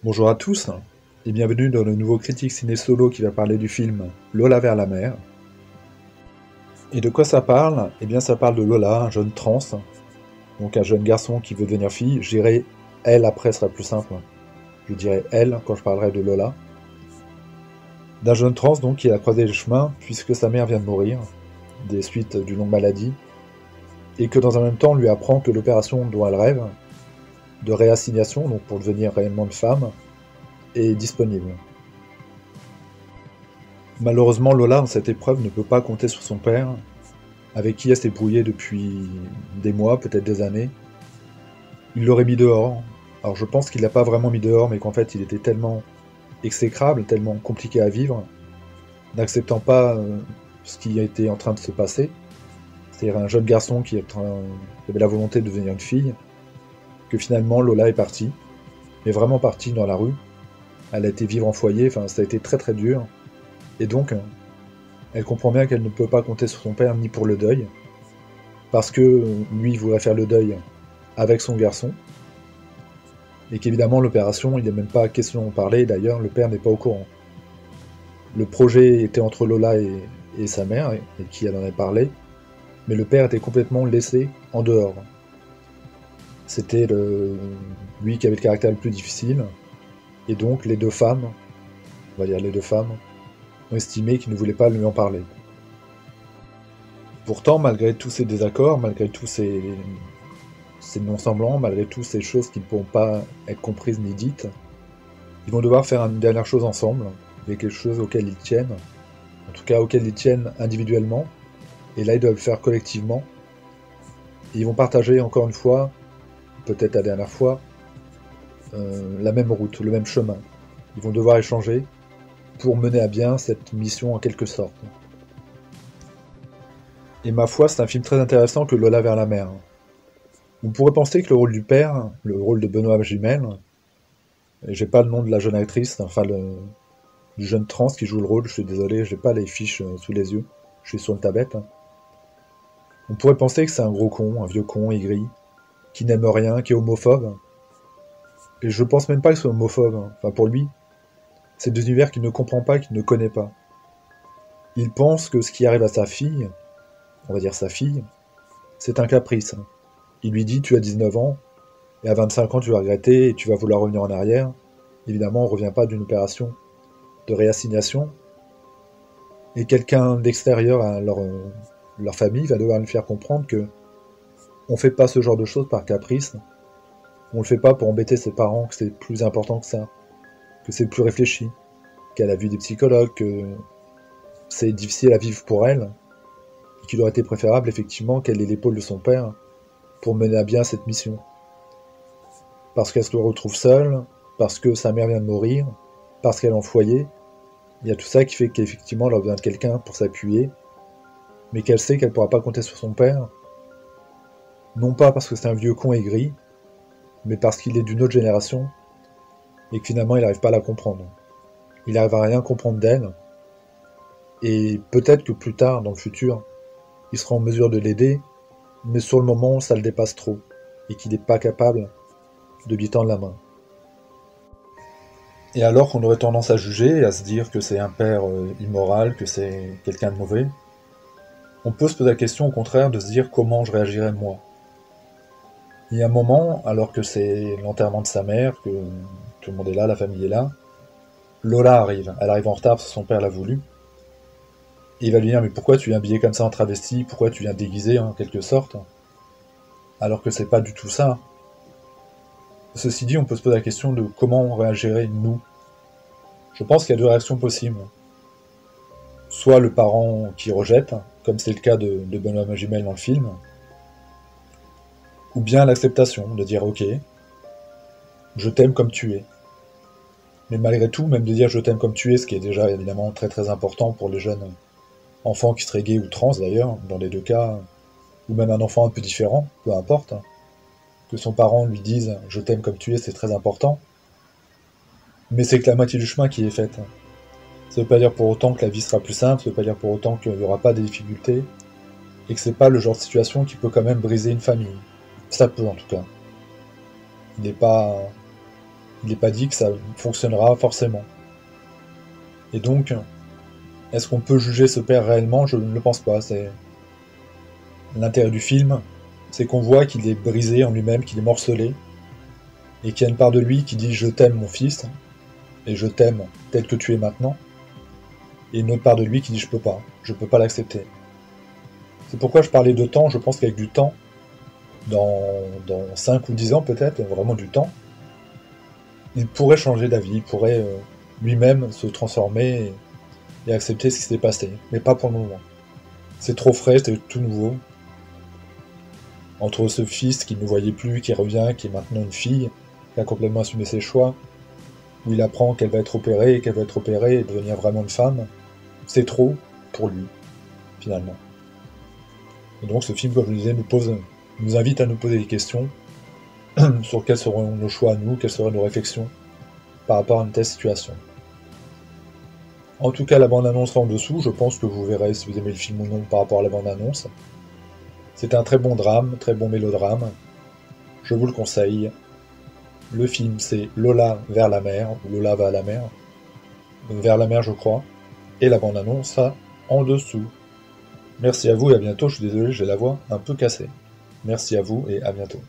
Bonjour à tous et bienvenue dans le nouveau critique ciné solo qui va parler du film Lola vers la mer. Et de quoi ça parle? Eh bien ça parle de Lola, un jeune trans, donc un jeune garçon qui veut devenir fille. Je dirais elle après sera plus simple. Je dirais elle quand je parlerai de Lola. D'un jeune trans donc qui a croisé les chemins puisque sa mère vient de mourir des suites d'une longue maladie et que dans un même temps on lui apprend que l'opération dont elle rêve, de réassignation, donc pour devenir réellement une femme, est disponible. Malheureusement, Lola, dans cette épreuve, ne peut pas compter sur son père, avec qui elle s'est brouillée depuis des mois, peut-être des années. Il l'aurait mis dehors. Alors je pense qu'il l'a pas vraiment mis dehors, mais qu'en fait il était tellement exécrable, tellement compliqué à vivre, n'acceptant pas ce qui a été en train de se passer. C'est-à-dire un jeune garçon qui avait la volonté de devenir une fille, que finalement Lola est partie, mais vraiment partie dans la rue. Elle a été vivre en foyer, enfin ça a été très très dur. Et donc, elle comprend bien qu'elle ne peut pas compter sur son père ni pour le deuil, parce que lui voudrait faire le deuil avec son garçon, et qu'évidemment l'opération, il n'est même pas question d'en parler, d'ailleurs le père n'est pas au courant. Le projet était entre Lola et sa mère, et qui elle en a parlé, mais le père était complètement laissé en dehors. C'était lui qui avait le caractère le plus difficile, et donc les deux femmes, on va dire les deux femmes, ont estimé qu'ils ne voulaient pas lui en parler. Pourtant, malgré tous ces désaccords, malgré tous ces non-semblants, malgré toutes ces choses qui ne pourront pas être comprises ni dites, ils vont devoir faire une dernière chose ensemble, il y a quelque chose auquel ils tiennent, en tout cas auquel ils tiennent individuellement, et là ils doivent le faire collectivement, et ils vont partager encore une fois, peut-être la dernière fois, la même route, le même chemin. Ils vont devoir échanger pour mener à bien cette mission en quelque sorte. Et ma foi, c'est un film très intéressant que Lola vers la mer. On pourrait penser que le rôle du père, le rôle de Benoît Magimel, et j'ai pas le nom de la jeune actrice, enfin du jeune trans qui joue le rôle, je suis désolé, j'ai pas les fiches sous les yeux, je suis sur le tablette. On pourrait penser que c'est un gros con, un vieux con aigri, qui n'aime rien, qui est homophobe. Et je pense même pas que ce soit homophobe, enfin pour lui, c'est des univers qu'il ne comprend pas, qu'il ne connaît pas. Il pense que ce qui arrive à sa fille, on va dire sa fille, c'est un caprice. Il lui dit tu as 19 ans, et à 25 ans tu vas regretter et tu vas vouloir revenir en arrière. Évidemment, on ne revient pas d'une opération de réassignation, et quelqu'un d'extérieur à leur famille va devoir lui faire comprendre que on fait pas ce genre de choses par caprice, on le fait pas pour embêter ses parents, que c'est plus important que ça, que c'est plus réfléchi, qu'elle a vu des psychologues, que c'est difficile à vivre pour elle, et qu'il aurait été préférable effectivement qu'elle ait l'épaule de son père pour mener à bien cette mission. Parce qu'elle se retrouve seule, parce que sa mère vient de mourir, parce qu'elle est en foyer, il y a tout ça qui fait qu'effectivement elle a besoin de quelqu'un pour s'appuyer, mais qu'elle sait qu'elle ne pourra pas compter sur son père, non pas parce que c'est un vieux con aigri, mais parce qu'il est d'une autre génération, et que finalement il n'arrive pas à la comprendre. Il n'arrive à rien comprendre d'elle, et peut-être que plus tard, dans le futur, il sera en mesure de l'aider, mais sur le moment, ça le dépasse trop, et qu'il n'est pas capable de lui tendre la main. Et alors qu'on aurait tendance à juger, et à se dire que c'est un père immoral, que c'est quelqu'un de mauvais, on peut se poser la question au contraire de se dire comment je réagirais moi. Il y a un moment, alors que c'est l'enterrement de sa mère, que tout le monde est là, la famille est là, Lola arrive. Elle arrive en retard parce que son père l'a voulu. Et il va lui dire, mais pourquoi tu viens habillé comme ça en travesti? Pourquoi tu viens déguisé en quelque sorte? Alors que c'est pas du tout ça. Ceci dit, on peut se poser la question de comment on réagirait nous. Je pense qu'il y a deux réactions possibles. Soit le parent qui rejette, comme c'est le cas de Benoît Magimel dans le film, ou bien l'acceptation, de dire ok, je t'aime comme tu es. Mais malgré tout, même de dire je t'aime comme tu es, ce qui est déjà évidemment très très important pour les jeunes enfants qui seraient gays ou trans d'ailleurs, dans les deux cas, ou même un enfant un peu différent, peu importe, que son parent lui dise je t'aime comme tu es, c'est très important, mais c'est que la moitié du chemin qui est faite. Ça veut pas dire pour autant que la vie sera plus simple, ça veut pas dire pour autant qu'il n'y aura pas de difficultés, et que c'est pas le genre de situation qui peut quand même briser une famille. Ça peut en tout cas. Il n'est pas. il n'est pas dit que ça fonctionnera forcément. Et donc, est-ce qu'on peut juger ce père réellement? Je ne le pense pas. C'est l'intérêt du film, c'est qu'on voit qu'il est brisé en lui-même, qu'il est morcelé, et qu'il y a une part de lui qui dit je t'aime mon fils, et je t'aime tel que tu es maintenant, et une autre part de lui qui dit je peux pas l'accepter. C'est pourquoi je parlais de temps. Je pense qu'avec du temps, dans 5 ou 10 ans peut-être, vraiment du temps, il pourrait changer d'avis, il pourrait lui-même se transformer et accepter ce qui s'est passé, mais pas pour le moment. C'est trop frais, c'est tout nouveau. Entre ce fils qui ne voyait plus, qui revient, qui est maintenant une fille, qui a complètement assumé ses choix, où il apprend qu'elle va être opérée, et devenir vraiment une femme, c'est trop pour lui, finalement. Et donc ce film, comme je le disais, nous invite à nous poser des questions sur quels seront nos choix à nous, quelles seraient nos réflexions par rapport à une telle situation. En tout cas, la bande-annonce sera en dessous, je pense que vous verrez si vous aimez le film ou non par rapport à la bande-annonce. C'est un très bon drame, très bon mélodrame, je vous le conseille. Le film c'est Lola vers la mer, ou Lola va à la mer, vers la mer je crois, et la bande-annonce en dessous. Merci à vous et à bientôt, je suis désolé, j'ai la voix un peu cassée. Merci à vous et à bientôt.